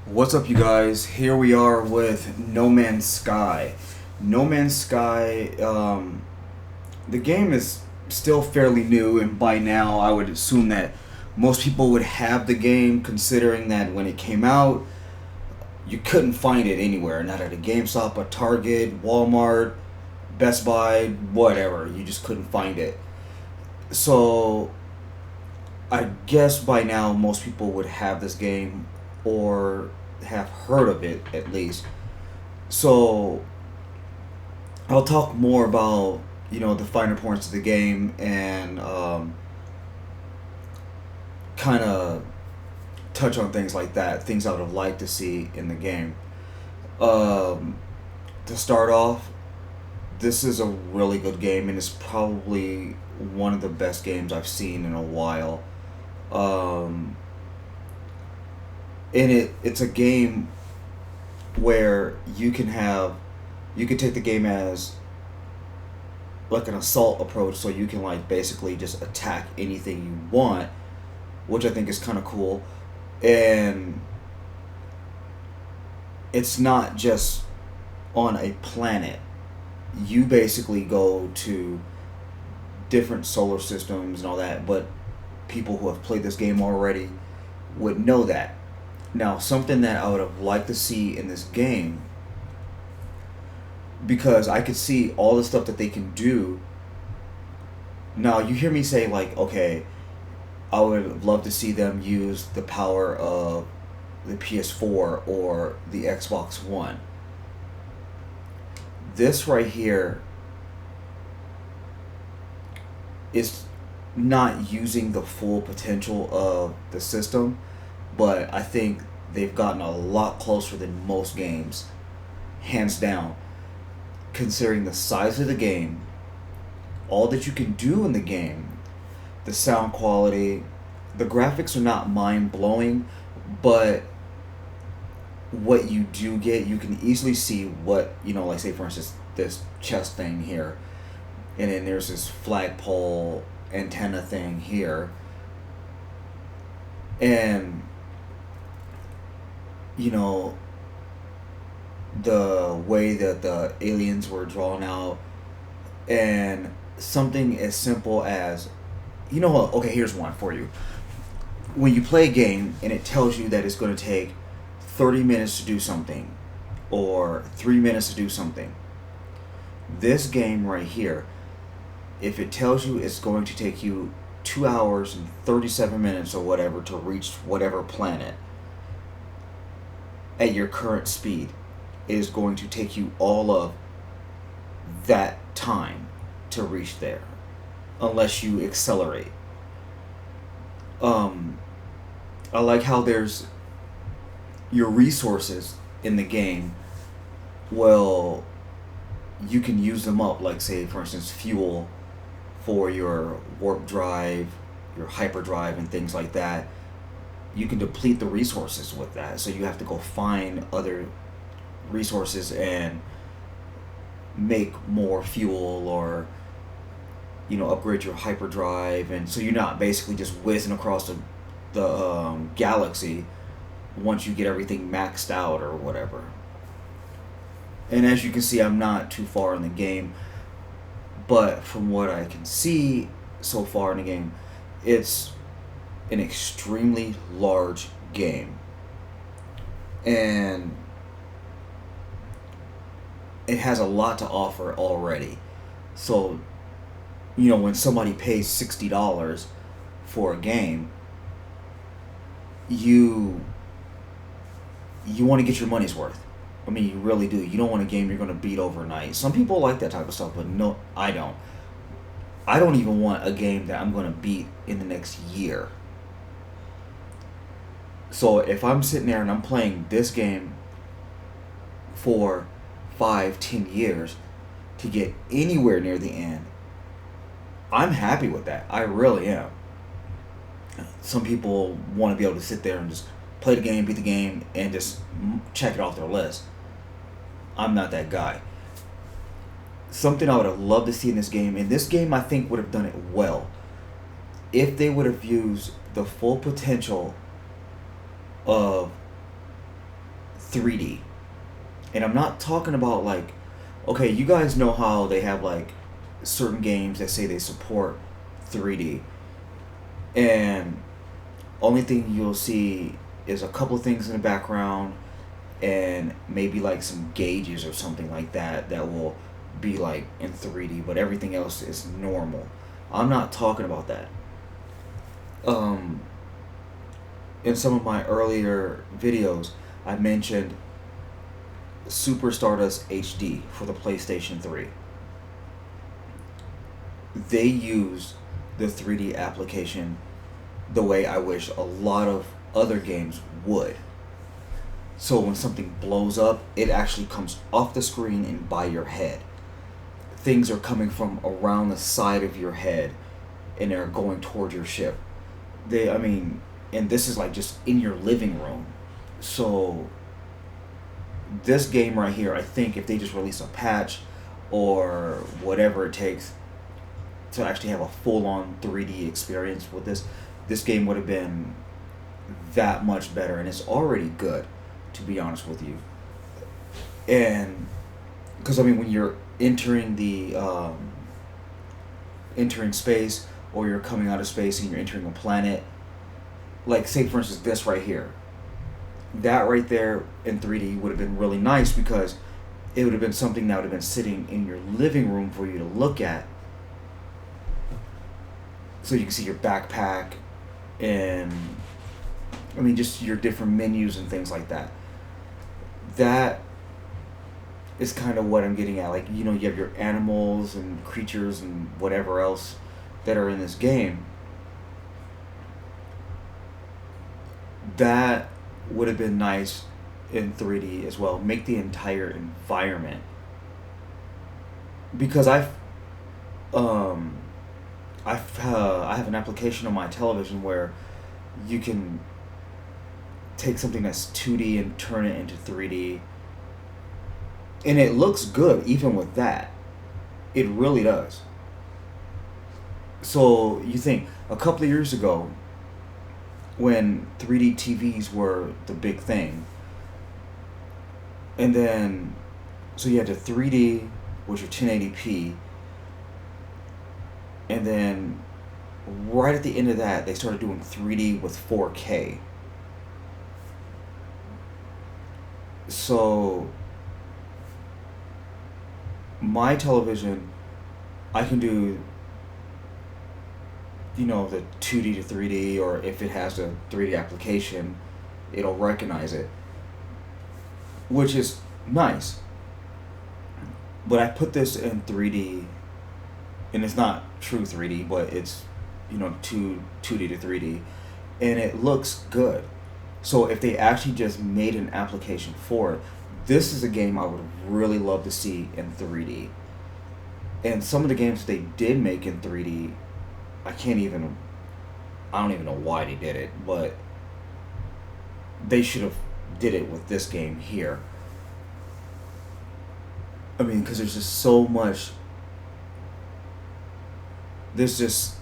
What's up, you guys? Here we are with No Man's Sky. No Man's Sky, the game is still fairly new, and by now I would assume that most people would have the game, considering that when it came out, you couldn't find it anywhere. Not at a GameStop, a Target, Walmart, Best Buy, whatever. You just couldn't find it. So, I guess by now most people would have this game or have heard of it at least. So I'll talk more about the finer points of the game and kind of touch on things like that, things I would have liked to see in the game. Um, to start off, this is a really good game and it's probably one of the best games I've seen in a while. Um, and it's a game where you can take the game as like an assault approach, so you can like basically just attack anything you want, which I think is kind of cool. And it's not just on a planet. You basically go to different solar systems and all that, but people who have played this game already would know that. Now, something that I would have liked to see in this game, because I could see all the stuff that they can do. Now, you hear me say, like, okay, I would love to see them use the power of the PS4 or the Xbox One. This right here is not using the full potential of the system, but I think they've gotten a lot closer than most games, hands down, considering the size of the game, all that you can do in the game, the sound quality. The graphics are not mind blowing, but what you do get, you can easily see what, like, say, for instance, this chest thing here, and then there's this flagpole antenna thing here, and, you know, the way that the aliens were drawn out, and something as simple as, what, okay, here's one for you. When you play a game and it tells you that it's going to take 30 minutes to do something or 3 minutes to do something, this game right here, if it tells you it's going to take you 2 hours and 37 minutes or whatever to reach whatever planet at your current speed, it is going to take you all of that time to reach there unless you accelerate. um I like how there's your resources in the game. Well, you can use them up, like, say, for instance, fuel for your warp drive, your hyperdrive, and things like that. You can deplete the resources with that, so you have to go find other resources and make more fuel, or upgrade your hyperdrive, and so you're not basically just whizzing across the galaxy once you get everything maxed out or whatever. And as you can see, I'm not too far in the game, but from what I can see so far in the game, it's an extremely large game, and it has a lot to offer already. So, when somebody pays $60 for a game, you want to get your money's worth. I mean, you really do. You don't want a game you're going to beat overnight. Some people like that type of stuff, but no, I don't. I don't even want a game that I'm going to beat in the next year. So if I'm sitting there and I'm playing this game for 5, 10 years to get anywhere near the end, I'm happy with that. I really am. Some people want to be able to sit there and just play the game, beat the game, and just check it off their list. I'm not that guy. Something I would have loved to see in this game, and this game I think would have done it well, if they would have used the full potential of 3D. And I'm not talking about like, okay, you guys know how they have like certain games that say they support 3D, and only thing you'll see is a couple things in the background and maybe like some gauges or something like that that will be like in 3D, but everything else is normal. I'm not talking about that. Um, in some of my earlier videos, I mentioned Super Stardust HD for the PlayStation 3. They used the 3D application the way I wish a lot of other games would. So when something blows up, it actually comes off the screen and by your head. Things are coming from around the side of your head and they're going toward your ship. And this is like just in your living room. So this game right here, I think if they just release a patch or whatever it takes to actually have a full-on 3D experience with this game would have been that much better, and it's already good, to be honest with you. And because when you're entering entering space, or you're coming out of space and you're entering a planet, like say for instance this right here, that right there in 3D would have been really nice because it would have been something that would have been sitting in your living room for you to look at, so you can see your backpack and just your different menus and things like that. That is kind of what I'm getting at. Like, you have your animals and creatures and whatever else that are in this game. That would have been nice in 3D as well. Make the entire environment. Because I have an application on my television where you can take something that's 2D and turn it into 3D. And it looks good even with that. It really does. So you think, a couple of years ago, when 3D TVs were the big thing, and then, so you had the 3D, which are 1080p, and then right at the end of that, they started doing 3D with 4K. So my television, I can do, the 2D to 3D, or if it has a 3D application, it'll recognize it, which is nice. But I put this in 3D, and it's not true 3D, but it's, 2D to 3D, and it looks good. So if they actually just made an application for it, this is a game I would really love to see in 3D. And some of the games they did make in 3D, I don't even know why they did it, but they should have did it with this game here. Because there's just so much, there's just